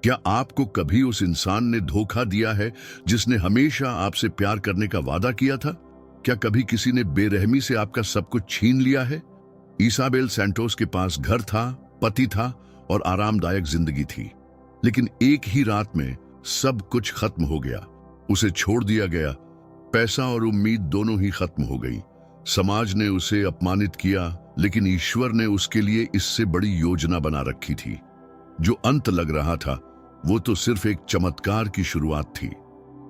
क्या आपको कभी उस इंसान ने धोखा दिया है जिसने हमेशा आपसे प्यार करने का वादा किया था? क्या कभी किसी ने बेरहमी से आपका सब कुछ छीन लिया है? इसाबेल सैंटोस के पास घर था, पति था और आरामदायक जिंदगी थी, लेकिन एक ही रात में सब कुछ खत्म हो गया। उसे छोड़ दिया गया, पैसा और उम्मीद दोनों ही खत्म हो गई। समाज ने उसे अपमानित किया, लेकिन ईश्वर ने उसके लिए इससे बड़ी योजना बना रखी थी। जो अंत लग रहा था वो तो सिर्फ एक चमत्कार की शुरुआत थी।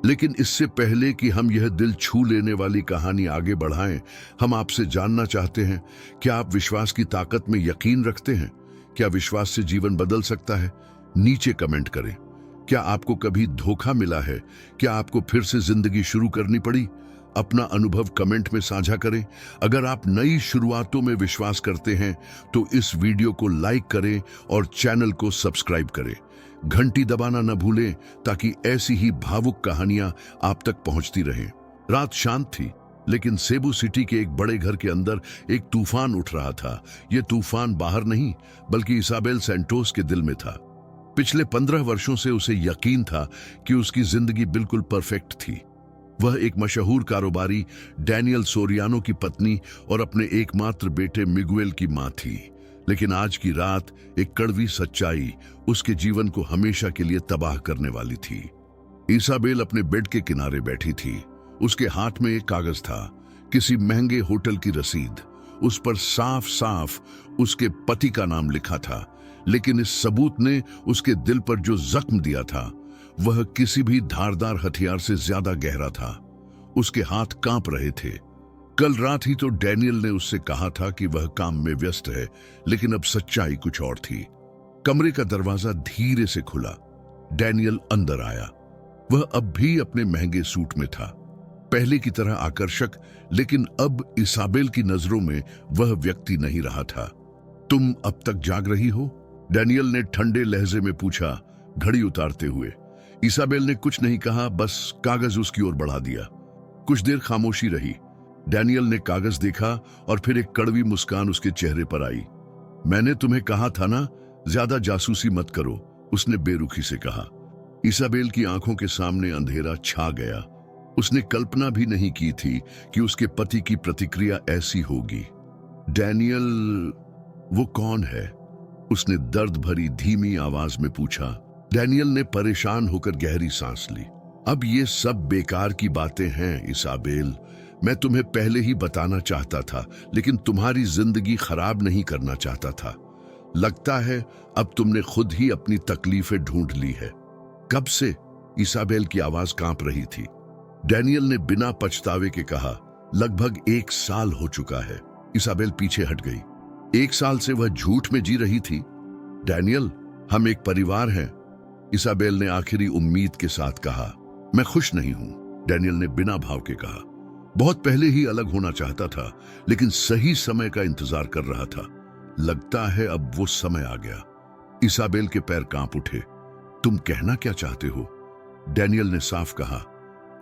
लेकिन इससे पहले कि हम यह दिल छू लेने वाली कहानी आगे बढ़ाएं, हम आपसे जानना चाहते हैं, क्या आप विश्वास की ताकत में यकीन रखते हैं? क्या विश्वास से जीवन बदल सकता है? नीचे कमेंट करें। क्या आपको कभी धोखा मिला है? क्या आपको फिर से जिंदगी शुरू करनी पड़ी? अपना अनुभव कमेंट में साझा करें। अगर आप नई शुरुआतों में विश्वास करते हैं तो इस वीडियो को लाइक करें और चैनल को सब्सक्राइब करें। घंटी दबाना न भूलें ताकि ऐसी ही भावुक कहानियां आप तक पहुंचती रहें। रात शांत थी, लेकिन सेबू सिटी के एक बड़े घर के अंदर एक तूफान उठ रहा था। यह तूफान बाहर नहीं, बल्कि इसाबेल सैंटोस के दिल में था। पिछले 15 वर्षों से उसे यकीन था कि उसकी जिंदगी बिल्कुल परफेक्ट थी। वह एक मशहूर कारोबारी डैनियल सोरियानो की पत्नी और अपने एकमात्र बेटे मिगुएल की मां थी। लेकिन आज की रात एक कड़वी सच्चाई उसके जीवन को हमेशा के लिए तबाह करने वाली थी। इसाबेल अपने बेड के किनारे बैठी थी। उसके हाथ में एक कागज था, किसी महंगे होटल की रसीद। उस पर साफ साफ उसके पति का नाम लिखा था, लेकिन इस सबूत ने उसके दिल पर जो जख्म दिया था वह किसी भी धारदार हथियार से ज्यादा गहरा था। उसके हाथ कांप रहे थे। कल रात ही तो डैनियल ने उससे कहा था कि वह काम में व्यस्त है, लेकिन अब सच्चाई कुछ और थी। कमरे का दरवाजा धीरे से खुला। डैनियल अंदर आया। वह अब भी अपने महंगे सूट में था, पहले की तरह आकर्षक, लेकिन अब इसाबेल की नजरों में वह व्यक्ति नहीं रहा था। तुम अब तक जाग रही हो? डैनियल ने ठंडे लहजे में पूछा, घड़ी उतारते हुए। इसाबेल ने कुछ नहीं कहा, बस कागज उसकी ओर बढ़ा दिया। कुछ देर खामोशी रही। डैनियल ने कागज देखा और फिर एक कड़वी मुस्कान उसके चेहरे पर आई। मैंने तुम्हें कहा था ना, ज्यादा जासूसी मत करो, उसने बेरुखी से कहा। इसाबेल की आंखों के सामने अंधेरा छा गया। उसने कल्पना भी नहीं की थी कि उसके पति की प्रतिक्रिया ऐसी होगी। डैनियल, वो कौन है? उसने दर्द भरी धीमी आवाज में पूछा। डैनियल ने परेशान होकर गहरी सांस ली। अब ये सब बेकार की बातें हैं इसाबेल। मैं तुम्हें पहले ही बताना चाहता था, लेकिन तुम्हारी जिंदगी खराब नहीं करना चाहता था। लगता है अब तुमने खुद ही अपनी तकलीफें ढूंढ ली है। कब से? इसाबेल की आवाज कांप रही थी। डैनियल ने बिना पछतावे के कहा, लगभग 1 साल हो चुका है। इसाबेल पीछे हट गई। 1 साल से वह झूठ में जी रही थी। डैनियल, हम एक परिवार हैं, इसाबेल ने आखिरी उम्मीद के साथ कहा। मैं खुश नहीं हूं, डैनियल ने बिना भाव के कहा। बहुत पहले ही अलग होना चाहता था, लेकिन सही समय का इंतजार कर रहा था। लगता है अब वो समय आ गया। इसाबेल के पैर कांप उठे। तुम कहना क्या चाहते हो? डैनियल ने साफ कहा,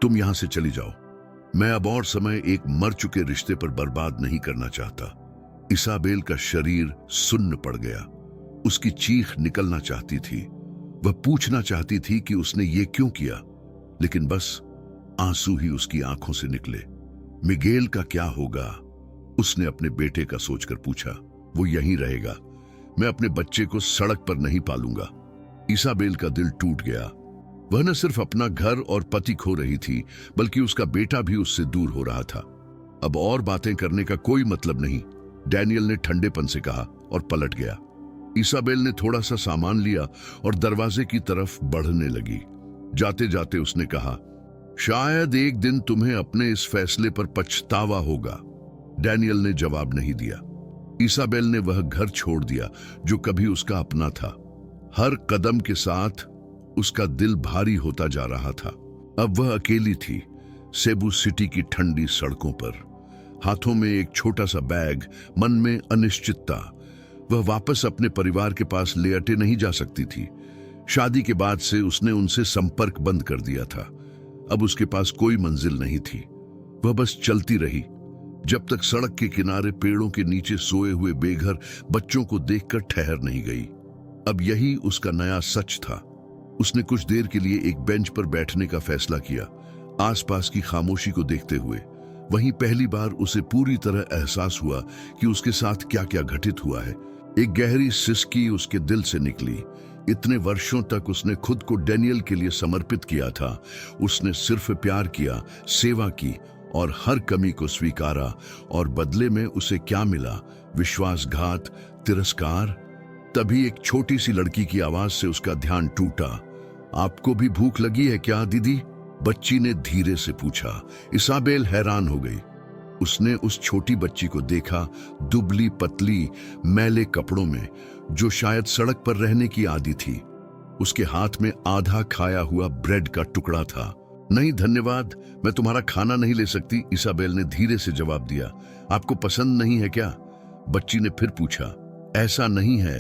तुम यहां से चली जाओ। मैं अब और समय एक मर चुके रिश्ते पर बर्बाद नहीं करना चाहता। इसाबेल का शरीर सुन्न पड़ गया। उसकी चीख निकलना चाहती थी। वह पूछना चाहती थी कि उसने ये क्यों किया, लेकिन बस आंसू ही उसकी आंखों से निकले। मिगेल का क्या होगा? उसने अपने बेटे का सोचकर पूछा। वो यहीं रहेगा। मैं अपने बच्चे को सड़क पर नहीं पालूंगा। इसाबेल का दिल टूट गया। वह न सिर्फ अपना घर और पति खो रही थी, बल्कि उसका बेटा भी उससे दूर हो रहा था। अब और बातें करने का कोई मतलब नहीं, डैनियल ने ठंडेपन से कहा और पलट गया। इसाबेल ने थोड़ा सा सामान लिया और दरवाजे की तरफ बढ़ने लगी। जाते जाते उसने कहा, शायद एक दिन तुम्हें अपने इस फैसले पर पछतावा होगा। डैनियल ने जवाब नहीं दिया। इसाबेल ने वह घर छोड़ दिया जो कभी उसका अपना था। हर कदम के साथ उसका दिल भारी होता जा रहा था। अब वह अकेली थी, सेबू सिटी की ठंडी सड़कों पर, हाथों में एक छोटा सा बैग, मन में अनिश्चितता। वह वापस अपने परिवार के पास लेटे नहीं जा सकती थी। शादी के बाद से उसने उनसे संपर्क बंद कर दिया था। अब उसके पास कोई मंजिल नहीं थी। वह बस चलती रही, जब तक सड़क के किनारे पेड़ों के नीचे सोए हुए बेघर बच्चों को देखकर ठहर नहीं गई। अब यही उसका नया सच था। उसने कुछ देर के लिए एक बेंच पर बैठने का फैसला किया, आसपास की खामोशी को देखते हुए। वहीं पहली बार उसे पूरी तरह एहसास हुआ कि उसके साथ क्या क्या घटित हुआ है। एक गहरी सिसकी उसके दिल से निकली। इतने वर्षों तक उसने खुद को डैनियल के लिए समर्पित किया था। उसने सिर्फ प्यार किया, सेवा की और हर कमी को स्वीकारा, और बदले में उसे क्या मिला? विश्वासघात, तिरस्कार। तभी एक छोटी सी लड़की की आवाज से उसका ध्यान टूटा। आपको भी भूख लगी है क्या दीदी? बच्ची ने धीरे से पूछा। इसाबेल हैरान हो गई। उसने उस छोटी बच्ची को देखा, दुबली पतली मैले कपड़ों में, जो शायद सड़क पर रहने की आदी थी। उसके हाथ में आधा खाया हुआ ब्रेड का टुकड़ा था। नहीं धन्यवाद, मैं तुम्हारा खाना नहीं ले सकती, इसाबेल ने धीरे से जवाब दिया। आपको पसंद नहीं है क्या? बच्ची ने फिर पूछा। ऐसा नहीं है,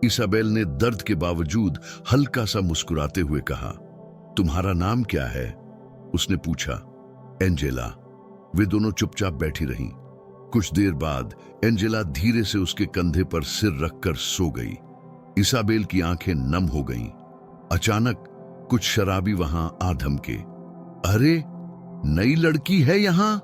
इसाबेल ने दर्द के बावजूद हल्का सा मुस्कुराते हुए कहा। तुम्हारा नाम क्या है? उसने पूछा। एंजेला। वे दोनों चुपचाप बैठी रहीं। कुछ देर बाद एंजेला धीरे से उसके कंधे पर सिर रखकर सो गई। इसाबेल की आंखें नम हो गईं। अचानक कुछ शराबी वहां आ धमके। अरे, नई लड़की है यहां?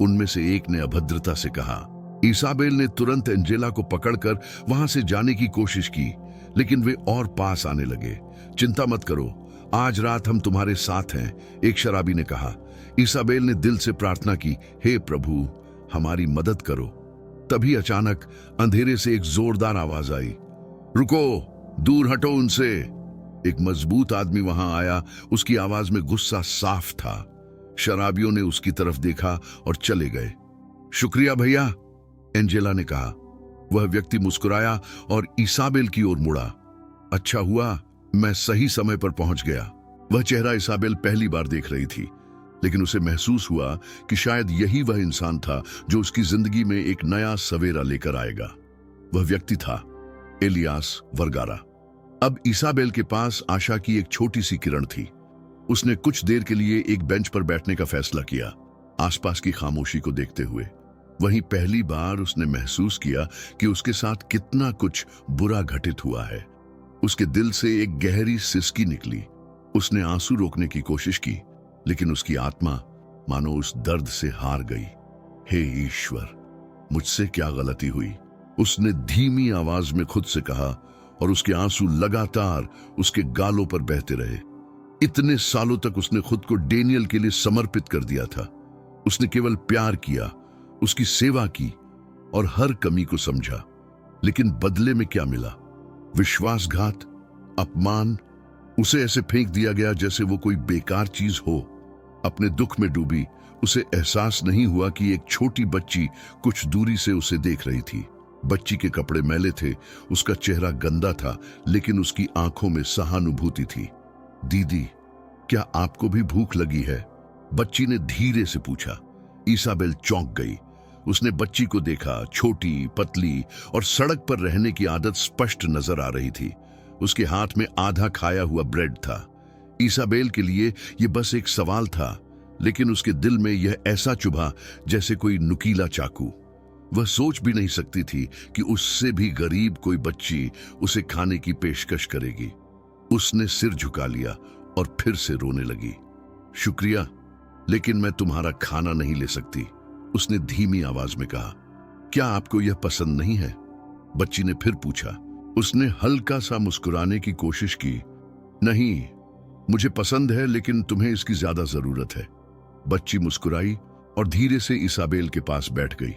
उनमें से एक ने अभद्रता से कहा। इसाबेल ने तुरंत एंजेला को पकड़कर वहां से जाने की कोशिश की, लेकिन वे और पास आने लगे। चिंता मत करो, आज रात हम तुम्हारे साथ हैं, एक शराबी ने कहा। इसाबेल ने दिल से प्रार्थना की, हे प्रभु, हमारी मदद करो। तभी अचानक अंधेरे से एक जोरदार आवाज आई। रुको, दूर हटो उनसे। एक मजबूत आदमी वहां आया। उसकी आवाज में गुस्सा साफ था। शराबियों ने उसकी तरफ देखा और चले गए। शुक्रिया भैया, एंजेला ने कहा। वह व्यक्ति मुस्कुराया और इसाबेल की ओर मुड़ा। अच्छा हुआ मैं सही समय पर पहुंच गया। वह चेहरा इसाबेल पहली बार देख रही थी, लेकिन उसे महसूस हुआ कि शायद यही वह इंसान था जो उसकी जिंदगी में एक नया सवेरा लेकर आएगा। वह व्यक्ति था एलियास वर्गारा। अब इसाबेल के पास आशा की एक छोटी सी किरण थी। उसने कुछ देर के लिए एक बेंच पर बैठने का फैसला किया, आसपास की खामोशी को देखते हुए। वहीं पहली बार उसने महसूस किया कि उसके साथ कितना कुछ बुरा घटित हुआ है। उसके दिल से एक गहरी सिसकी निकली। उसने आंसू रोकने की कोशिश की, लेकिन उसकी आत्मा मानो उस दर्द से हार गई। हे ईश्वर, मुझसे क्या गलती हुई? उसने धीमी आवाज में खुद से कहा, और उसके आंसू लगातार उसके गालों पर बहते रहे। इतने सालों तक उसने खुद को डैनियल के लिए समर्पित कर दिया था। उसने केवल प्यार किया, उसकी सेवा की और हर कमी को समझा, लेकिन बदले में क्या मिला? विश्वासघात, अपमान। उसे ऐसे फेंक दिया गया जैसे वो कोई बेकार चीज हो। अपने दुख में डूबी, उसे एहसास नहीं हुआ कि एक छोटी बच्ची कुछ दूरी से उसे देख रही थी। बच्ची के कपड़े मैले थे, उसका चेहरा गंदा था, लेकिन उसकी आंखों में सहानुभूति थी। दीदी, क्या आपको भी भूख लगी है? बच्ची ने धीरे से पूछा। इसाबेल चौंक गई। उसने बच्ची को देखा, छोटी, पतली और सड़क पर रहने की आदत स्पष्ट नजर आ रही थी। उसके हाथ में आधा खाया हुआ ब्रेड था। इसाबेल के लिए यह बस एक सवाल था, लेकिन उसके दिल में यह ऐसा चुभा जैसे कोई नुकीला चाकू। वह सोच भी नहीं सकती थी कि उससे भी गरीब कोई बच्ची उसे खाने की पेशकश करेगी। उसने सिर झुका लिया और फिर से रोने लगी। शुक्रिया, लेकिन मैं तुम्हारा खाना नहीं ले सकती, उसने धीमी आवाज में कहा। क्या आपको यह पसंद नहीं है? बच्ची ने फिर पूछा। उसने हल्का सा मुस्कुराने की कोशिश की। नहीं, मुझे पसंद है, लेकिन तुम्हें इसकी ज्यादा जरूरत है। बच्ची मुस्कुराई और धीरे से इसाबेल के पास बैठ गई।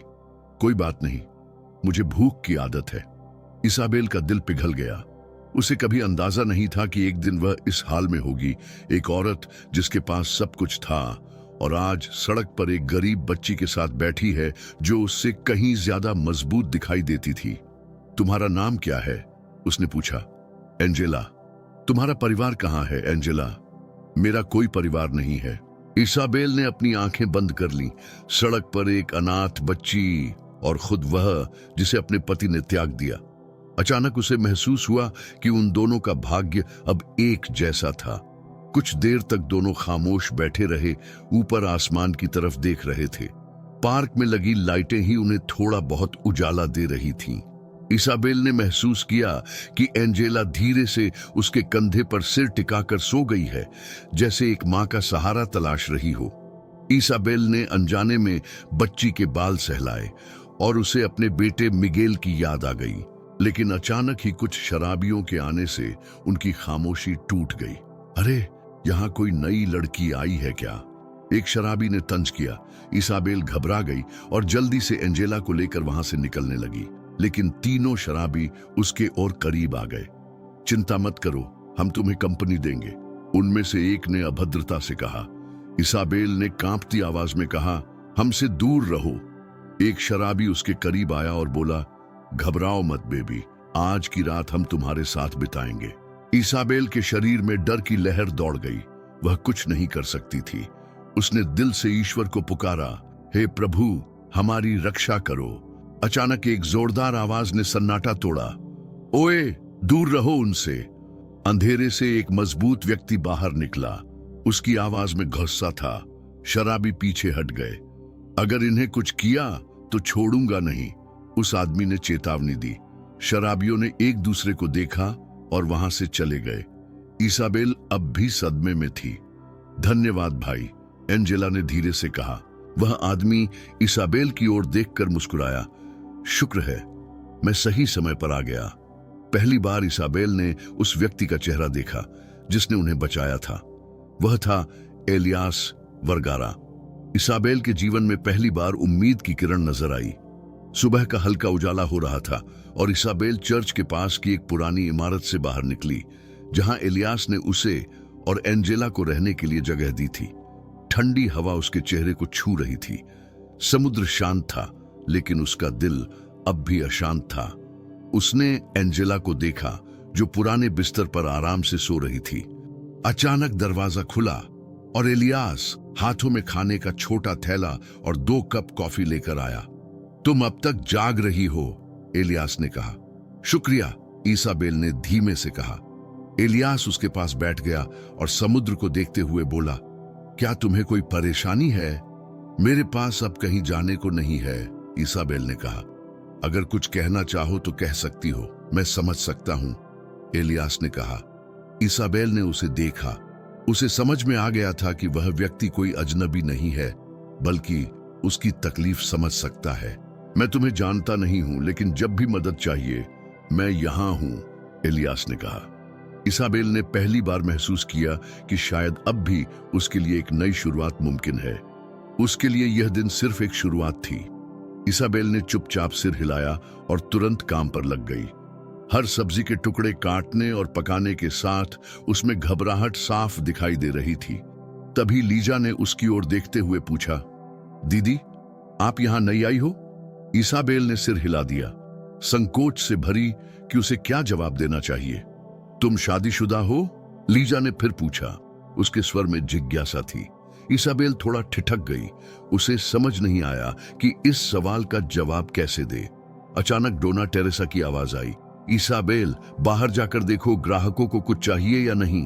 कोई बात नहीं, मुझे भूख की आदत है। इसाबेल का दिल पिघल गया। उसे कभी अंदाजा नहीं था कि एक दिन वह इस हाल में होगी। एक औरत जिसके पास सब कुछ था, और आज सड़क पर एक गरीब बच्ची के साथ बैठी है जो उससे कहीं ज्यादा मजबूत दिखाई देती थी। तुम्हारा नाम क्या है? उसने पूछा। एंजेला। तुम्हारा परिवार कहाँ है? एंजेला। मेरा कोई परिवार नहीं है। इसाबेल ने अपनी आंखें बंद कर ली। सड़क पर एक अनाथ बच्ची और खुद वह जिसे अपने पति ने त्याग दिया। अचानक उसे महसूस हुआ कि उन दोनों का भाग्य अब एक जैसा था। कुछ देर तक दोनों खामोश बैठे रहे, ऊपर आसमान की तरफ देख रहे थे। पार्क में लगी लाइटें ही उन्हें थोड़ा बहुत उजाला दे रही थीं। इसाबेल ने महसूस किया कि एंजेला धीरे से उसके कंधे पर सिर टिकाकर सो गई है, जैसे एक मां का सहारा तलाश रही हो। इसाबेल ने अनजाने में बच्ची के बाल सहलाए और उसे अपने बेटे मिगेल की याद आ गई। लेकिन अचानक ही कुछ शराबियों के आने से उनकी खामोशी टूट गई। अरे, यहाँ कोई नई लड़की आई है क्या? एक शराबी ने तंज किया। इसाबेल घबरा गई और जल्दी से एंजेला को लेकर वहां से निकलने लगी, लेकिन तीनों शराबी उसके और करीब आ गए। चिंता मत करो, हम तुम्हें कंपनी देंगे, उनमें से एक ने अभद्रता से कहा। इसाबेल ने कांपती आवाज में कहा, हमसे दूर रहो। एक शराबी उसके करीब आया और बोला, घबराओ मत बेबी, आज की रात हम तुम्हारे साथ बिताएंगे। इसाबेल के शरीर में डर की लहर दौड़ गई। वह कुछ नहीं कर सकती थी। उसने दिल से ईश्वर को पुकारा, हे प्रभु, हमारी रक्षा करो। अचानक एक जोरदार आवाज ने सन्नाटा तोड़ा, ओए, दूर रहो उनसे। अंधेरे से एक मजबूत व्यक्ति बाहर निकला। उसकी आवाज में गुस्सा था। शराबी पीछे हट गए। अगर इन्हें कुछ किया तो छोड़ूंगा नहीं, उस आदमी ने चेतावनी दी। शराबियों ने एक दूसरे को देखा और वहां से चले गए। इसाबेल अब भी सदमे में थी। धन्यवाद भाई, एंजेला ने धीरे से कहा। वह आदमी इसाबेल की ओर देखकर मुस्कुराया। शुक्र है, मैं सही समय पर आ गया। पहली बार इसाबेल ने उस व्यक्ति का चेहरा देखा जिसने उन्हें बचाया था। वह था एलियास वर्गारा। इसाबेल के जीवन में पहली बार उम्मीद की किरण नजर आई। सुबह का हल्का उजाला हो रहा था और इसाबेल चर्च के पास की एक पुरानी इमारत से बाहर निकली, जहां एलियास ने उसे और एंजेला को रहने के लिए जगह दी थी। ठंडी हवा उसके चेहरे को छू रही थी। समुद्र शांत था, लेकिन उसका दिल अब भी अशांत था। उसने एंजेला को देखा, जो पुराने बिस्तर पर आराम से सो रही थी। अचानक दरवाजा खुला और एलियास हाथों में खाने का छोटा थैला और 2 कप कॉफी लेकर आया। तुम अब तक जाग रही हो, एलियास ने कहा। शुक्रिया, इसाबेल ने धीमे से कहा। एलियास उसके पास बैठ गया और समुद्र को देखते हुए बोला, क्या तुम्हें कोई परेशानी है? मेरे पास अब कहीं जाने को नहीं है, इसाबेल ने कहा। अगर कुछ कहना चाहो तो कह सकती हो, मैं समझ सकता हूं, एलियास ने कहा। इसाबेल ने उसे देखा। उसे समझ में आ गया था कि वह व्यक्ति कोई अजनबी नहीं है, बल्कि उसकी तकलीफ समझ सकता है। मैं तुम्हें जानता नहीं हूं, लेकिन जब भी मदद चाहिए मैं यहां हूं, एलियास ने कहा। इसाबेल ने पहली बार महसूस किया कि शायद अब भी उसके लिए एक नई शुरुआत मुमकिन है। उसके लिए यह दिन सिर्फ एक शुरुआत थी। इसाबेल ने चुपचाप सिर हिलाया और तुरंत काम पर लग गई। हर सब्जी के टुकड़े काटने और पकाने के साथ उसमें घबराहट साफ दिखाई दे रही थी। तभी लीजा ने उसकी ओर देखते हुए पूछा, दीदी, आप यहां नई आई हो? इसाबेल ने सिर हिला दिया, संकोच से भरी कि उसे क्या जवाब देना चाहिए। तुम शादीशुदा हो? लीजा ने फिर पूछा। उसके स्वर में जिज्ञासा थी। इसाबेल थोड़ा ठिठक गई। उसे समझ नहीं आया कि इस सवाल का जवाब कैसे दे। अचानक डोना टेरेसा की आवाज आई, इसाबेल, बाहर जाकर देखो, ग्राहकों को कुछ चाहिए या नहीं।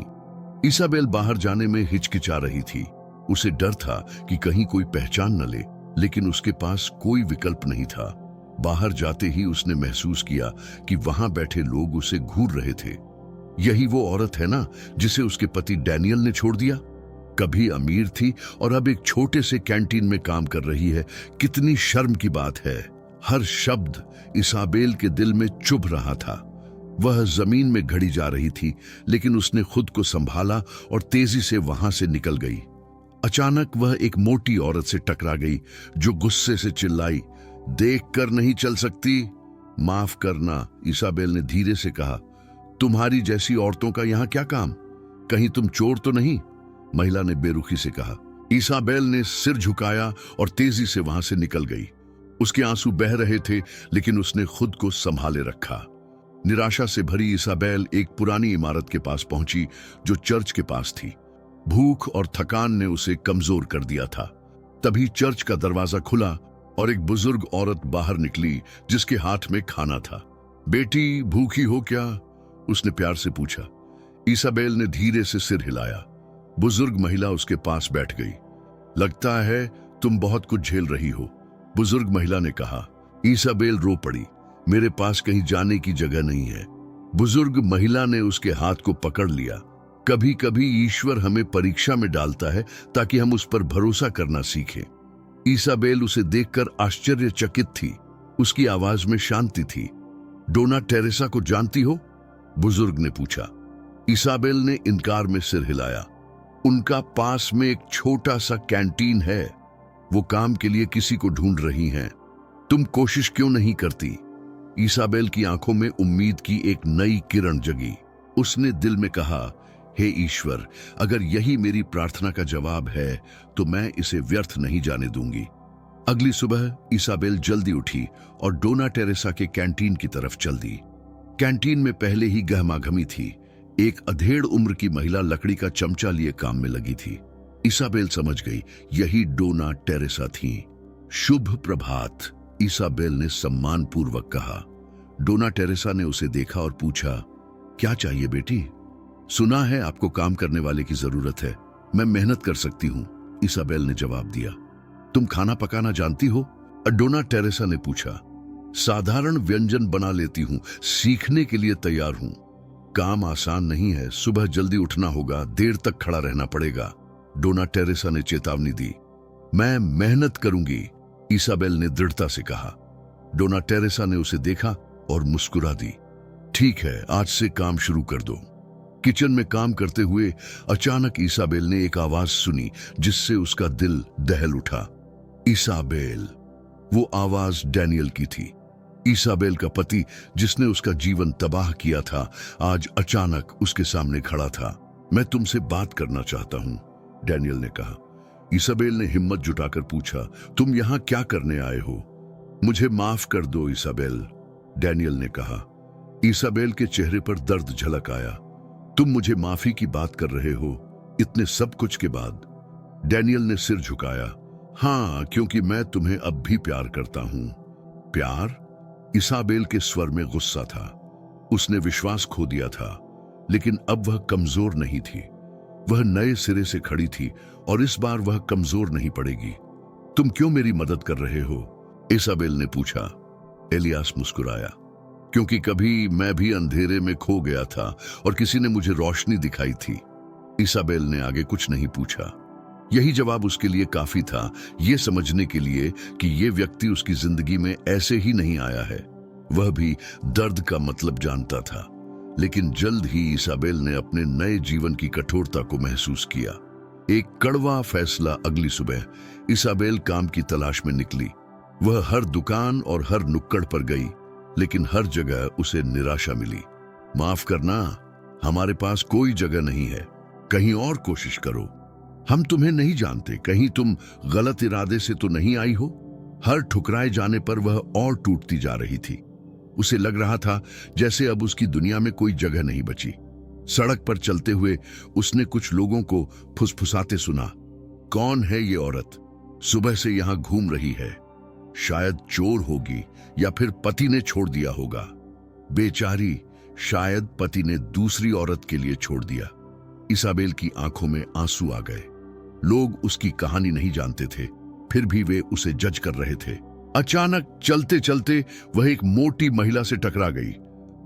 इसाबेल बाहर जाने में हिचकिचा रही थी। उसे डर था कि कहीं कोई पहचान न ले, लेकिन उसके पास कोई विकल्प नहीं था। बाहर जाते ही उसने महसूस किया कि वहां बैठे लोग उसे घूर रहे थे। यही वो औरत है ना, जिसे उसके पति डैनियल ने छोड़ दिया? कभी अमीर थी और अब एक छोटे से कैंटीन में काम कर रही है। कितनी शर्म की बात है। हर शब्द इसाबेल के दिल में चुभ रहा था। वह जमीन में घड़ी जा रही थी, लेकिन उसने खुद को संभाला और तेजी से वहां से निकल गई। अचानक वह एक मोटी औरत से टकरा गई, जो गुस्से से चिल्लाई, देखकर नहीं चल सकती? माफ करना, इसाबेल ने धीरे से कहा। तुम्हारी जैसी औरतों का यहां क्या काम? कहीं तुम चोर तो नहीं? महिला ने बेरुखी से कहा। इसाबेल ने सिर झुकाया और तेजी से वहां से निकल गई। उसके आंसू बह रहे थे, लेकिन उसने खुद को संभाले रखा। निराशा से भरी इसाबेल एक पुरानी इमारत के पास पहुंची, जो चर्च के पास थी। भूख और थकान ने उसे कमजोर कर दिया था। तभी चर्च का दरवाजा खुला और एक बुजुर्ग औरत बाहर निकली, जिसके हाथ में खाना था। बेटी, भूखी हो क्या? उसने प्यार से पूछा। इसाबेल ने धीरे से सिर हिलाया। बुजुर्ग महिला उसके पास बैठ गई। लगता है तुम बहुत कुछ झेल रही हो, बुजुर्ग महिला ने कहा। इसाबेल रो पड़ी। मेरे पास कहीं जाने की जगह नहीं है। बुजुर्ग महिला ने उसके हाथ को पकड़ लिया। कभी कभी ईश्वर हमें परीक्षा में डालता है ताकि हम उस पर भरोसा करना सीखें। इसाबेल उसे देखकर आश्चर्यचकित थी। उसकी आवाज में शांति थी। डोना टेरेसा को जानती हो? बुजुर्ग ने पूछा। इसाबेल ने इनकार में सिर हिलाया। उनका पास में एक छोटा सा कैंटीन है। वो काम के लिए किसी को ढूंढ रही हैं। तुम कोशिश क्यों नहीं करती? इसाबेल की आंखों में उम्मीद की एक नई किरण जगी। उसने दिल में कहा, हे ईश्वर, अगर यही मेरी प्रार्थना का जवाब है तो मैं इसे व्यर्थ नहीं जाने दूंगी। अगली सुबह इसाबेल जल्दी उठी और डोना टेरेसा के कैंटीन की तरफ चल दी। कैंटीन में पहले ही गहमागहमी थी। एक अधेड़ उम्र की महिला लकड़ी का चमचा लिए काम में लगी थी। इसाबेल समझ गई, यही डोना टेरेसा थी। शुभ प्रभात, इसाबेल ने सम्मानपूर्वक कहा। डोना टेरेसा ने उसे देखा और पूछा, क्या चाहिए बेटी? सुना है आपको काम करने वाले की जरूरत है। मैं मेहनत कर सकती हूँ, इसाबेल ने जवाब दिया। तुम खाना पकाना जानती हो? डोना टेरेसा ने पूछा। साधारण व्यंजन बना लेती हूँ, सीखने के लिए तैयार हूँ। काम आसान नहीं है, सुबह जल्दी उठना होगा, देर तक खड़ा रहना पड़ेगा, डोना टेरेसा ने चेतावनी दी। मैं मेहनत करूंगी, इसाबेल ने दृढ़ता से कहा। डोना टेरेसा ने उसे देखा और मुस्कुरा दी। ठीक है, आज से काम शुरू कर दो। किचन में काम करते हुए अचानक इसाबेल ने एक आवाज सुनी जिससे उसका दिल दहल उठा। इसाबेल, वो आवाज डैनियल की थी। इसाबेल का पति, जिसने उसका जीवन तबाह किया था, आज अचानक उसके सामने खड़ा था। मैं तुमसे बात करना चाहता हूं, डैनियल ने कहा। इसाबेल ने हिम्मत जुटाकर पूछा, तुम यहां क्या करने आए हो? मुझे माफ कर दो इसाबेल, डैनियल ने कहा। इसाबेल के चेहरे पर दर्द झलक आया। तुम मुझे माफी की बात कर रहे हो, इतने सब कुछ के बाद? डैनियल ने सिर झुकाया। हाँ, क्योंकि मैं तुम्हें अब भी प्यार करता हूं। प्यार? इसाबेल के स्वर में गुस्सा था। उसने विश्वास खो दिया था, लेकिन अब वह कमजोर नहीं थी। वह नए सिरे से खड़ी थी और इस बार वह कमजोर नहीं पड़ेगी। तुम क्यों मेरी मदद कर रहे हो? इसाबेल ने पूछा। एलियास मुस्कुराया। क्योंकि कभी मैं भी अंधेरे में खो गया था और किसी ने मुझे रोशनी दिखाई थी। इसाबेल ने आगे कुछ नहीं पूछा। यही जवाब उसके लिए काफी था, ये समझने के लिए कि यह व्यक्ति उसकी जिंदगी में ऐसे ही नहीं आया है। वह भी दर्द का मतलब जानता था। लेकिन जल्द ही इसाबेल ने अपने नए जीवन की कठोरता को महसूस किया। एक कड़वा फैसला। अगली सुबह इसाबेल काम की तलाश में निकली। वह हर दुकान और हर नुक्कड़ पर गई, लेकिन हर जगह उसे निराशा मिली। माफ करना, हमारे पास कोई जगह नहीं है, कहीं और कोशिश करो। हम तुम्हें नहीं जानते, कहीं तुम गलत इरादे से तो नहीं आई हो? हर ठुकराए जाने पर वह और टूटती जा रही थी। उसे लग रहा था जैसे अब उसकी दुनिया में कोई जगह नहीं बची। सड़क पर चलते हुए उसने कुछ लोगों को फुसफुसाते सुना। कौन है ये औरत? सुबह से यहां घूम रही है। शायद चोर होगी या फिर पति ने छोड़ दिया होगा। बेचारी, शायद पति ने दूसरी औरत के लिए छोड़ दिया। इसाबेल की आंखों में आंसू आ गए। लोग उसकी कहानी नहीं जानते थे, फिर भी वे उसे जज कर रहे थे। अचानक चलते चलते वह एक मोटी महिला से टकरा गई।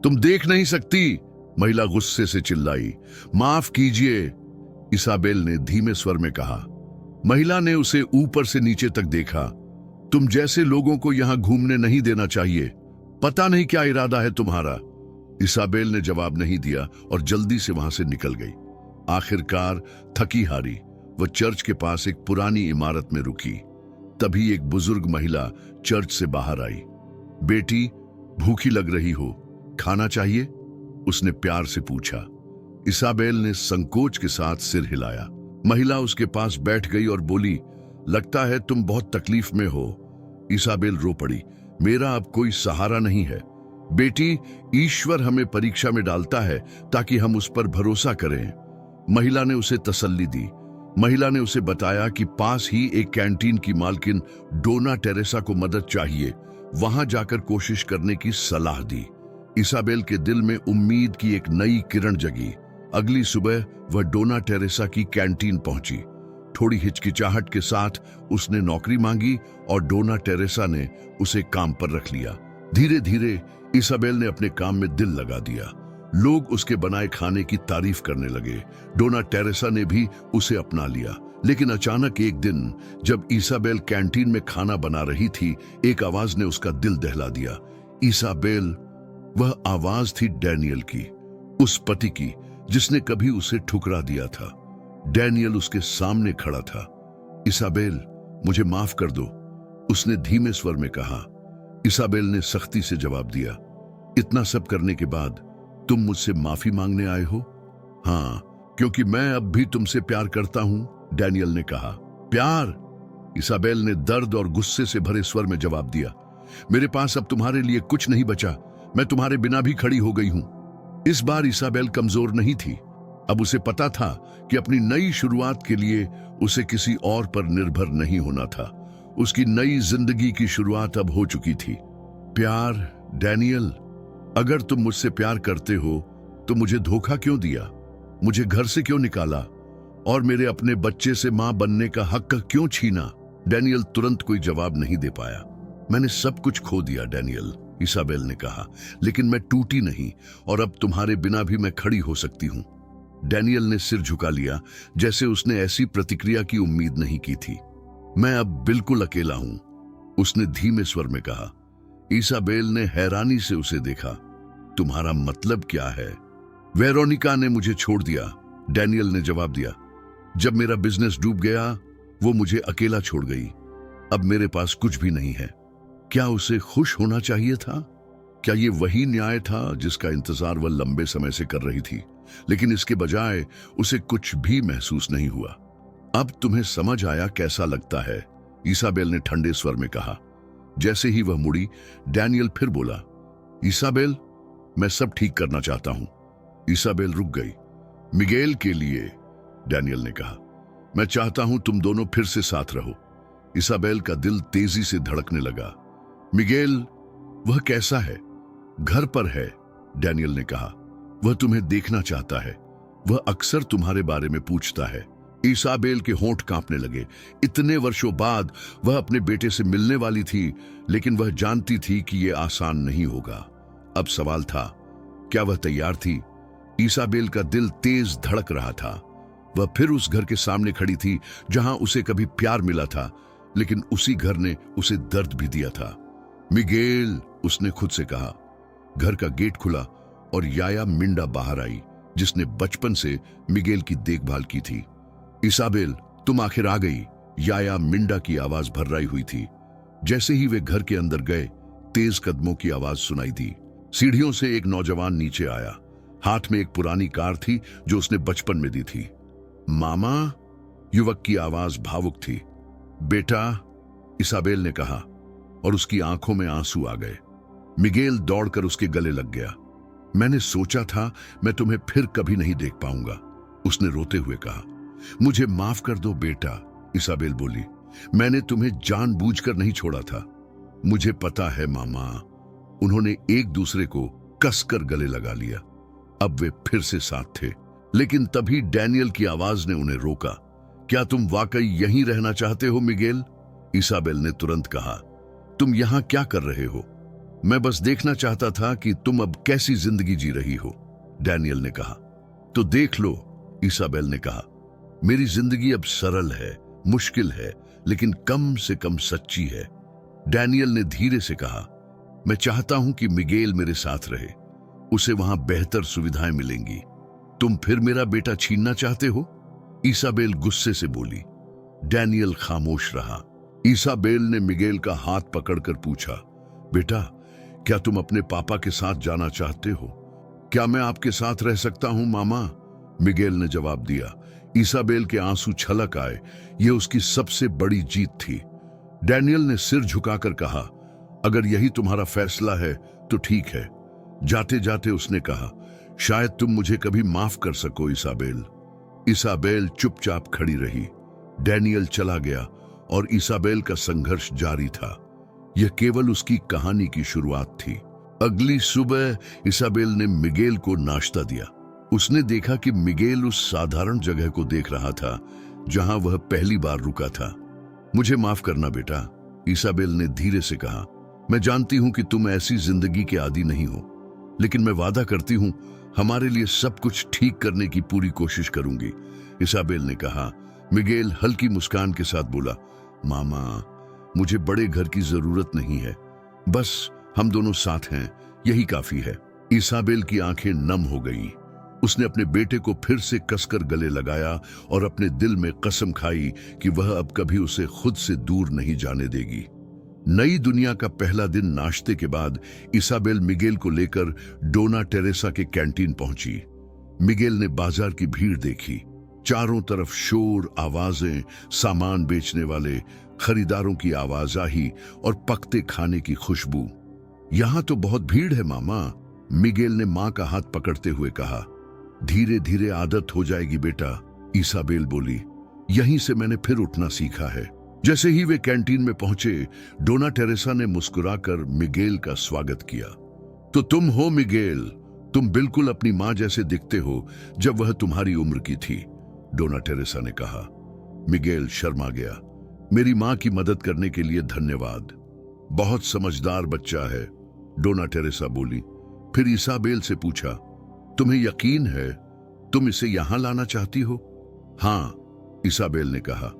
तुम देख नहीं सकती? महिला गुस्से से चिल्लाई। माफ कीजिए, इसाबेल ने धीमे स्वर में कहा। महिला ने उसे ऊपर से नीचे तक देखा। तुम जैसे लोगों को यहां घूमने नहीं देना चाहिए। पता नहीं क्या इरादा है तुम्हारा। इसाबेल ने जवाब नहीं दिया और जल्दी से वहां से निकल गई। आखिरकार थकी हारी वह चर्च के पास एक पुरानी इमारत में रुकी। तभी एक बुजुर्ग महिला चर्च से बाहर आई। बेटी, भूखी लग रही हो, खाना चाहिए? उसने प्यार से पूछा। इसाबेल ने संकोच के साथ सिर हिलाया। महिला उसके पास बैठ गई और बोली, लगता है तुम बहुत तकलीफ में हो। इसाबेल रो पड़ी। मेरा अब कोई सहारा नहीं है। बेटी, ईश्वर हमें परीक्षा में डालता है ताकि हम उस पर भरोसा करें। महिला ने उसे तसल्ली दी। महिला ने उसे बताया कि पास ही एक कैंटीन की मालकिन डोना टेरेसा को मदद चाहिए, वहां जाकर कोशिश करने की सलाह दी। इसाबेल के दिल में उम्मीद की एक नई किरण जगी। अगली सुबह वह डोना टेरेसा की कैंटीन पहुंची। थोड़ी हिचकिचाहट के साथ उसने नौकरी मांगी और डोना टेरेसा ने उसे काम पर रख लिया। धीरे धीरे इसाबेल ने अपने काम में दिल लगा दिया। लोग उसके बनाए खाने की तारीफ करने लगे। डोना टेरेसा ने भी उसे अपना लिया। लेकिन अचानक एक दिन जब इसाबेल कैंटीन में खाना बना रही थी, एक आवाज ने उसका दिल दहला दिया। इसाबेल, वह आवाज थी डैनियल की, उस पति की जिसने कभी उसे ठुकरा दिया था। डैनियल उसके सामने खड़ा था। इसाबेल, मुझे माफ कर दो, उसने धीमे स्वर में कहा। इसाबेल ने सख्ती से जवाब दिया, इतना सब करने के बाद तुम मुझसे माफी मांगने आए हो? हाँ, क्योंकि मैं अब भी तुमसे प्यार करता हूं, डैनियल ने कहा। प्यार? इसाबेल ने दर्द और गुस्से से भरे स्वर में जवाब दिया। मेरे पास अब तुम्हारे लिए कुछ नहीं बचा, मैं तुम्हारे बिना भी खड़ी हो गई हूं। इस बार इसाबेल कमजोर नहीं थी। अब उसे पता था कि अपनी नई शुरुआत के लिए उसे किसी और पर निर्भर नहीं होना था। उसकी नई जिंदगी की शुरुआत अब हो चुकी थी। प्यार? डैनियल, अगर तुम मुझसे प्यार करते हो तो मुझे धोखा क्यों दिया? मुझे घर से क्यों निकाला? और मेरे अपने बच्चे से मां बनने का हक क्यों छीना? डैनियल तुरंत कोई जवाब नहीं दे पाया। मैंने सब कुछ खो दिया डैनियल, इसाबेल ने कहा, लेकिन मैं टूटी नहीं और अब तुम्हारे बिना भी मैं खड़ी हो सकती हूं। डैनियल ने सिर झुका लिया, जैसे उसने ऐसी प्रतिक्रिया की उम्मीद नहीं की थी। मैं अब बिल्कुल अकेला हूं, उसने धीमे स्वर में कहा। इसाबेल ने हैरानी से उसे देखा। तुम्हारा मतलब क्या है? वेरोनिका ने मुझे छोड़ दिया, डैनियल ने जवाब दिया। जब मेरा बिजनेस डूब गया, वो मुझे अकेला छोड़ गई। अब मेरे पास कुछ भी नहीं है। क्या उसे खुश होना चाहिए था? क्या ये वही न्याय था जिसका इंतजार वह लंबे समय से कर रही थी? लेकिन इसके बजाय उसे कुछ भी महसूस नहीं हुआ। अब तुम्हें समझ आया कैसा लगता है? इसाबेल ने ठंडे स्वर में कहा। जैसे ही वह मुड़ी, डैनियल फिर बोला, इसाबेल, मैं सब ठीक करना चाहता हूं। इसाबेल रुक गई। मिगेल के लिए, डैनियल ने कहा, मैं चाहता हूं तुम दोनों फिर से साथ रहो। इसाबेल का दिल तेजी से धड़कने लगा। मिगेल, वह कैसा है? घर पर है, डैनियल ने कहा। वह तुम्हें देखना चाहता है। वह अक्सर तुम्हारे बारे में पूछता है। इसाबेल के होंठ कांपने लगे। इतने वर्षों बाद वह अपने बेटे से मिलने वाली थी, लेकिन वह जानती थी कि यह आसान नहीं होगा। अब सवाल था, क्या वह तैयार थी? इसाबेल का दिल तेज धड़क रहा था। वह फिर उस घर के सामने खड़ी थी जहां उसे कभी प्यार मिला था, लेकिन उसी घर ने उसे दर्द भी दिया था। मिगेल, उसने खुद से कहा। घर का गेट खुला और याया मिंडा बाहर आई, जिसने बचपन से मिगेल की देखभाल की थी। इसाबेल, तुम आखिर आ गई, याया मिंडा की आवाज भर्राई हुई थी। जैसे ही वे घर के अंदर गए, तेज कदमों की आवाज सुनाई दी। सीढ़ियों से एक नौजवान नीचे आया। हाथ में एक पुरानी कार थी जो उसने बचपन में दी थी। मामा, युवक की आवाज भावुक थी। बेटा, इसाबेल ने कहा, और उसकी आंखों में आंसू आ गए। मिगेल दौड़कर उसके गले लग गया। मैंने सोचा था मैं तुम्हें फिर कभी नहीं देख पाऊंगा, उसने रोते हुए कहा। मुझे माफ कर दो बेटा, इसाबेल बोली। मैंने तुम्हें जानबूझकर नहीं छोड़ा था। मुझे पता है मामा। उन्होंने एक दूसरे को कसकर गले लगा लिया। अब वे फिर से साथ थे। लेकिन तभी डैनियल की आवाज ने उन्हें रोका। क्या तुम वाकई यहीं रहना चाहते हो मिगेल? इसाबेल ने तुरंत कहा। तुम यहां क्या कर रहे हो? मैं बस देखना चाहता था कि तुम अब कैसी जिंदगी जी रही हो, डैनियल ने कहा। तो देख लो, इसाबेल ने कहा। मेरी जिंदगी अब सरल है, मुश्किल है, लेकिन कम से कम सच्ची है। डैनियल ने धीरे से कहा, मैं चाहता हूं कि मिगेल मेरे साथ रहे। उसे वहां बेहतर सुविधाएं मिलेंगी। तुम फिर मेरा बेटा छीनना चाहते हो? इसाबेल गुस्से से बोली। डैनियल खामोश रहा। इसाबेल ने मिगेल का हाथ पकड़कर पूछा, बेटा, क्या तुम अपने पापा के साथ जाना चाहते हो? क्या मैं आपके साथ रह सकता हूं मामा? मिगेल ने जवाब दिया। इसाबेल के आंसू छलक आए। यह उसकी सबसे बड़ी जीत थी। डैनियल ने सिर झुकाकर कहा, अगर यही तुम्हारा फैसला है तो ठीक है। जाते जाते उसने कहा, शायद तुम मुझे कभी माफ कर सको इसाबेल। इसाबेल चुपचाप खड़ी रही। डैनियल चला गया और इसाबेल का संघर्ष जारी था। यह केवल उसकी कहानी की शुरुआत थी। अगली सुबह इसाबेल ने मिगेल को नाश्ता दिया। उसने देखा कि मिगेल उस साधारण जगह को देख रहा था जहां वह पहली बार रुका था। मुझे माफ करना बेटा, इसाबेल ने धीरे से कहा। मैं जानती हूं कि तुम ऐसी जिंदगी के आदी नहीं हो, लेकिन मैं वादा करती हूं हमारे लिए सब कुछ ठीक करने की पूरी कोशिश करूंगी, इसाबेल ने कहा। मिगेल हल्की मुस्कान के साथ बोला, मामा, मुझे बड़े घर की जरूरत नहीं है, बस हम दोनों साथ हैं, यही काफी है। इसाबेल की आंखें नम हो गईं। उसने अपने बेटे को फिर से कसकर गले लगाया और अपने दिल में कसम खाई कि वह अब कभी उसे खुद से दूर नहीं जाने देगी। नई दुनिया का पहला दिन नाश्ते के बाद इसाबेल मिगेल को लेकर डोना टेरेसा के कैंटीन पहुंची। मिगेल ने बाजार की भीड़ देखी। चारों तरफ शोर, आवाजें, सामान बेचने वाले खरीदारों की आवाजाही और पकते खाने की खुशबू। यहां तो बहुत भीड़ है मामा, मिगेल ने मां का हाथ पकड़ते हुए कहा। धीरे धीरे आदत हो जाएगी बेटा, इसाबेल बोली। यहीं से मैंने फिर उठना सीखा है। जैसे ही वे कैंटीन में पहुंचे, डोना टेरेसा ने मुस्कुराकर मिगेल का स्वागत किया। तो तुम हो मिगेल, तुम बिल्कुल अपनी मां जैसे दिखते हो जब वह तुम्हारी उम्र की थी, डोना टेरेसा ने कहा। मिगेल शर्मा गया। मेरी मां की मदद करने के लिए धन्यवाद। बहुत समझदार बच्चा है, डोना टेरेसा बोली। फिर इसाबेल से पूछा, तुम्हें यकीन है तुम इसे यहां लाना चाहती हो? हां, इसाबेल ने कहा।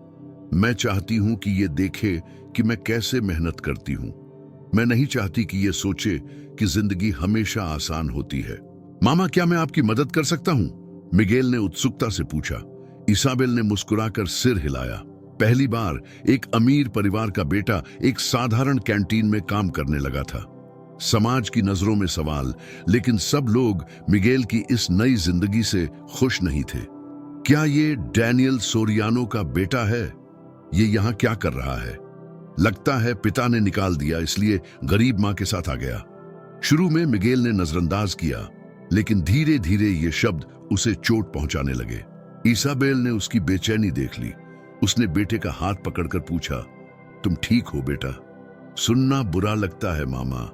मैं चाहती हूं कि ये देखे कि मैं कैसे मेहनत करती हूं। मैं नहीं चाहती कि ये सोचे कि जिंदगी हमेशा आसान होती है। मामा, क्या मैं आपकी मदद कर सकता हूं? मिगेल ने उत्सुकता से पूछा। इसाबेल ने मुस्कुराकर सिर हिलाया। पहली बार एक अमीर परिवार का बेटा एक साधारण कैंटीन में काम करने लगा था। समाज की नजरों में सवाल, लेकिन सब लोग मिगेल की इस नई जिंदगी से खुश नहीं थे। क्या ये डैनियल सोरियानो का बेटा है? ये यहाँ क्या कर रहा है? लगता है पिता ने निकाल दिया, इसलिए गरीब मां के साथ आ गया। शुरू में मिगेल ने नजरअंदाज किया, लेकिन धीरे धीरे ये शब्द उसे चोट पहुंचाने लगे। इसाबेल ने उसकी बेचैनी देख ली। उसने बेटे का हाथ पकड़कर पूछा, तुम ठीक हो बेटा? सुनना बुरा लगता है मामा,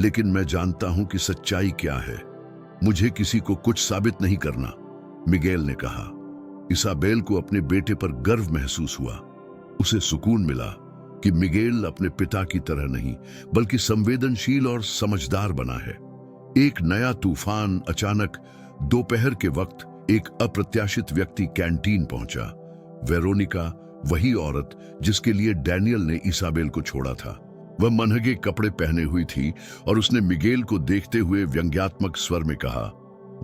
लेकिन मैं जानता हूं कि सच्चाई क्या है। मुझे किसी को कुछ साबित नहीं करना, मिगेल ने कहा। इसाबेल को अपने बेटे पर गर्व महसूस हुआ। उसे सुकून मिला कि मिगेल अपने पिता की तरह नहीं, बल्कि संवेदनशील और समझदार बना है। एक नया तूफान अचानक दोपहर के वक्त एक अप्रत्याशित व्यक्ति कैंटीन पहुंचा। वेरोनिका, वही औरत जिसके लिए डैनियल ने इसाबेल को छोड़ा था। वह मनहगे कपड़े पहने हुई थी और उसने मिगेल को देखते हुए व्यंग्यात्मक स्वर में कहा,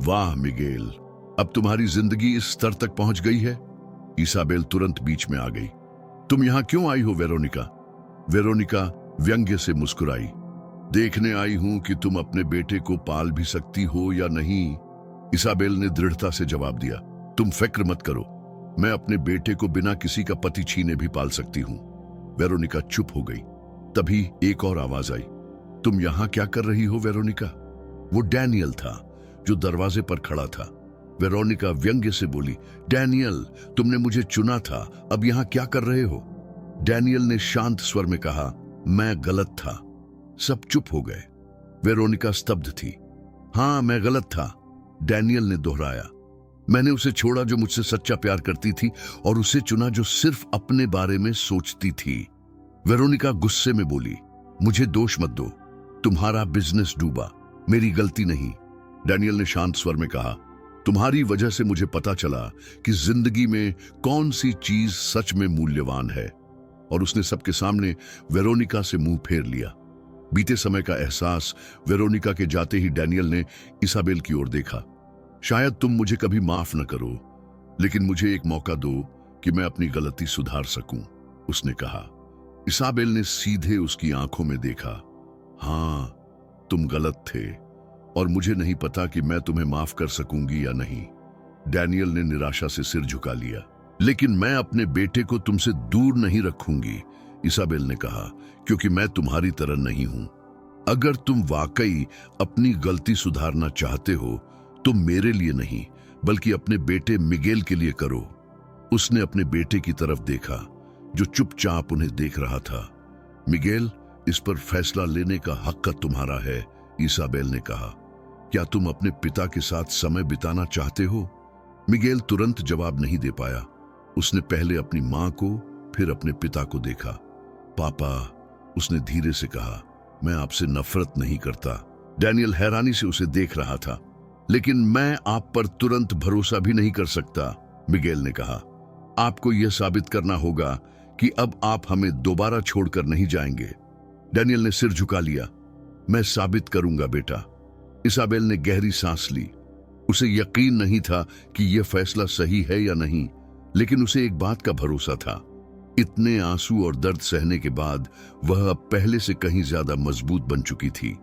वाह मिगेल, अब तुम्हारी जिंदगी इस स्तर तक पहुंच गई है। इसाबेल तुरंत बीच में आ गई। तुम यहां क्यों आई हो वेरोनिका? वेरोनिका व्यंग्य से मुस्कुराई। देखने आई हूं कि तुम अपने बेटे को पाल भी सकती हो या नहीं, इसाबेल ने दृढ़ता से जवाब दिया। तुम फिक्र मत करो, मैं अपने बेटे को बिना किसी का पति छीने भी पाल सकती हूं। वेरोनिका चुप हो गई। तभी एक और आवाज आई, तुम यहां क्या कर रही हो वेरोनिका? वो डैनियल था जो दरवाजे पर खड़ा था। वेरोनिका व्यंग्य से बोली, डैनियल, तुमने मुझे चुना था, अब यहां क्या कर रहे हो? डैनियल ने शांत स्वर में कहा, मैं गलत था। सब चुप हो गए। वेरोनिका स्तब्ध थी। हां, मैं गलत था, डैनियल ने दोहराया। मैंने उसे छोड़ा जो मुझसे सच्चा प्यार करती थी, और उसे चुना जो सिर्फ अपने बारे में सोचती थी। वेरोनिका गुस्से में बोली, मुझे दोष मत दो, तुम्हारा बिजनेस डूबा, मेरी गलती नहीं। डैनियल ने शांत स्वर में कहा, तुम्हारी वजह से मुझे पता चला कि जिंदगी में कौन सी चीज सच में मूल्यवान है। और उसने सबके सामने वेरोनिका से मुंह फेर लिया। बीते समय का एहसास वेरोनिका के जाते ही डैनियल ने इसाबेल की ओर देखा। शायद तुम मुझे कभी माफ न करो, लेकिन मुझे एक मौका दो कि मैं अपनी गलती सुधार सकूं, उसने कहा। इसाबेल ने सीधे उसकी आंखों में देखा। हां, तुम गलत थे और मुझे नहीं पता कि मैं तुम्हें माफ कर सकूंगी या नहीं। डैनियल ने निराशा से सिर झुका लिया। लेकिन मैं अपने बेटे को तुमसे दूर नहीं रखूंगी, इसाबेल ने कहा, क्योंकि मैं तुम्हारी तरह नहीं हूं। अगर तुम वाकई अपनी गलती सुधारना चाहते हो तो मेरे लिए नहीं, बल्कि अपने बेटे मिगेल के लिए करो। उसने अपने बेटे की तरफ देखा जो चुपचाप उन्हें देख रहा था। मिगेल, इस पर फैसला लेने का हक तुम्हारा है, इसाबेल ने कहा। क्या तुम अपने पिता के साथ समय बिताना चाहते हो? मिगेल तुरंत जवाब नहीं दे पाया। उसने पहले अपनी मां को, फिर अपने पिता को देखा। पापा, उसने धीरे से कहा। मैं आपसे नफरत नहीं करता। डैनियल हैरानी से उसे देख रहा था। लेकिन मैं आप पर तुरंत भरोसा भी नहीं कर सकता, मिगेल ने कहा। आपको यह साबित करना होगा कि अब आप हमें दोबारा छोड़कर नहीं जाएंगे। डैनियल ने सिर झुका लिया। मैं साबित करूंगा बेटा। इसाबेल ने गहरी सांस ली। उसे यकीन नहीं था कि यह फैसला सही है या नहीं, लेकिन उसे एक बात का भरोसा था। इतने आंसू और दर्द सहने के बाद वह अब पहले से कहीं ज्यादा मजबूत बन चुकी थी।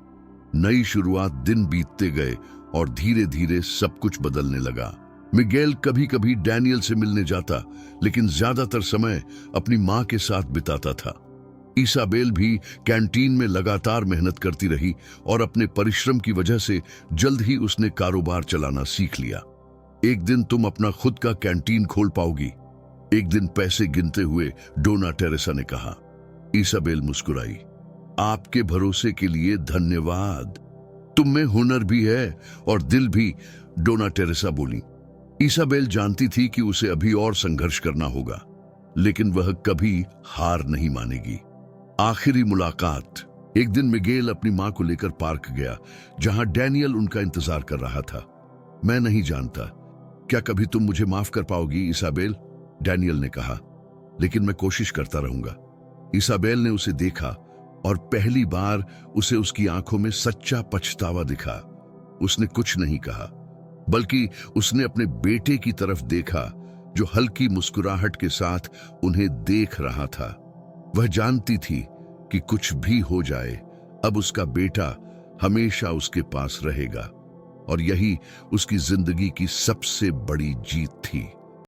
नई शुरुआत, दिन बीतते गए और धीरे धीरे सब कुछ बदलने लगा। मिगेल कभी कभी डैनियल से मिलने जाता, लेकिन ज्यादातर समय अपनी मां के साथ बिताता था। इसाबेल भी कैंटीन में लगातार मेहनत करती रही और अपने परिश्रम की वजह से जल्द ही उसने कारोबार चलाना सीख लिया। एक दिन तुम अपना खुद का कैंटीन खोल पाओगी, एक दिन पैसे गिनते हुए डोना टेरेसा ने कहा। इसाबेल मुस्कुराई। आपके भरोसे के लिए धन्यवाद। तुम में हुनर भी है और दिल भी, डोना टेरेसा बोली। इसाबेल जानती थी कि उसे अभी और संघर्ष करना होगा, लेकिन वह कभी हार नहीं मानेगी। आखिरी मुलाकात। एक दिन मिगेल अपनी मां को लेकर पार्क गया, जहां डैनियल उनका इंतजार कर रहा था। मैं नहीं जानता, क्या कभी तुम मुझे माफ कर पाओगी इसाबेल? डैनियल ने कहा। लेकिन मैं कोशिश करता रहूंगा। इसाबेल ने उसे देखा और पहली बार उसे उसकी आंखों में सच्चा पछतावा दिखा। उसने कुछ नहीं कहा, बल्कि उसने अपने बेटे की तरफ देखा, जो हल्की मुस्कुराहट के साथ उन्हें देख रहा था। वह जानती थी कि कुछ भी हो जाए, अब उसका बेटा हमेशा उसके पास रहेगा, और यही उसकी जिंदगी की सबसे बड़ी जीत थी।